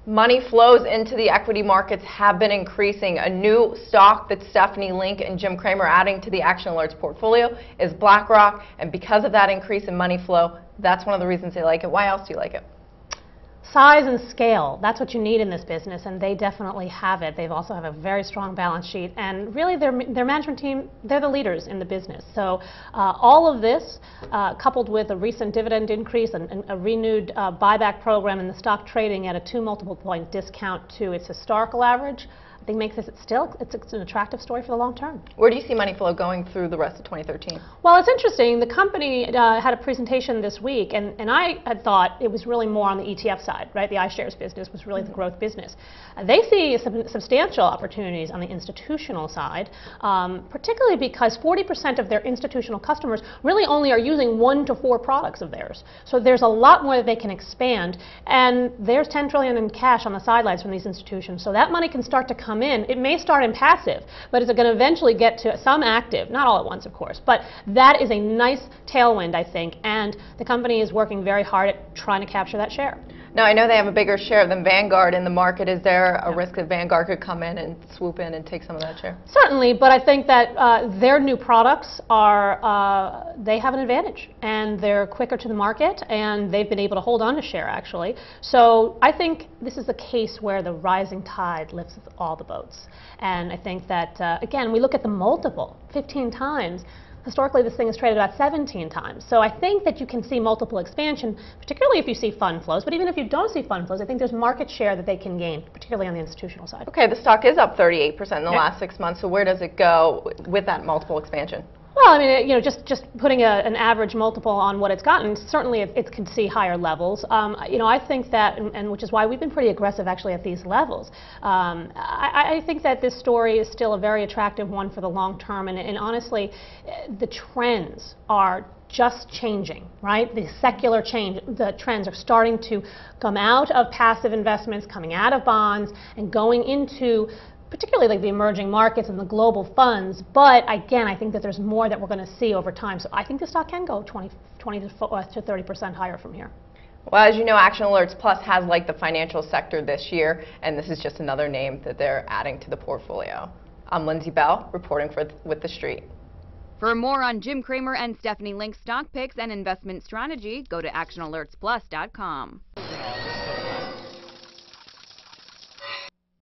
Money flows into the equity markets have been increasing. A new stock that Stephanie Link and Jim Cramer are adding to the Action Alerts portfolio is BlackRock, and because of that increase in money flow, that's one of the reasons they like it. Why else do you like it? Size and scale, that's what you need in this business, and they definitely have it. They also have a very strong balance sheet, and really their management team, they're the leaders in the business. So all of this, coupled with a recent dividend increase and a renewed buyback program and the stock trading at a 2 multiple point discount to its historical average, I think makes this it's an attractive story for the long term. Where do you see money flow going through the rest of 2013? Well, it's interesting. The company had a presentation this week, and I had thought it was really more on the ETF side, right? The iShares business was really the growth business. They see some substantial opportunities on the institutional side, particularly because 40% of their institutional customers really only are using 1 to 4 products of theirs. So there's a lot more that they can expand, and there's $10 trillion in cash on the sidelines from these institutions. So that money can start to come in. It may start in passive, but it's going to eventually get to some active, not all at once, of course, but that is a nice tailwind, I think, and the company is working very hard at trying to capture that share. Now, I know they have a bigger share than Vanguard in the market. Is there a risk that Vanguard could come in and swoop in and take some of that share? Certainly, but I think that their new products are, they have an advantage, and they're quicker to the market, and they've been able to hold on to share, actually. So I think this is a case where the rising tide lifts all the boats. And I think that, again, we look at the multiple, 15 times. Historically, this thing is traded about 17 times. So I think that you can see multiple expansion, particularly if you see fund flows. But even if you don't see fund flows, I think there's market share that they can gain, particularly on the institutional side. Okay, the stock is up 38% in the last 6 months. So where does it go with that multiple expansion? Well, I mean, you know, just putting an average multiple on what it's gotten, certainly it can see higher levels. You know, I think that, and which is why we've been pretty aggressive actually at these levels. I think that this story is still a very attractive one for the long term, and honestly, the trends are just changing, right? The secular change, the trends are starting to come out of passive investments, coming out of bonds, and going into particularly like the emerging markets and the global funds, but again, I think that there's more that we're going to see over time. So I think the stock can go 20 to 30% higher from here. Well, as you know, Action Alerts Plus has liked the financial sector this year, and this is just another name that they're adding to the portfolio. I'm Lindsay Bell, reporting with The Street. For more on Jim Cramer and Stephanie Link's stock picks and investment strategy, go to actionalertsplus.com.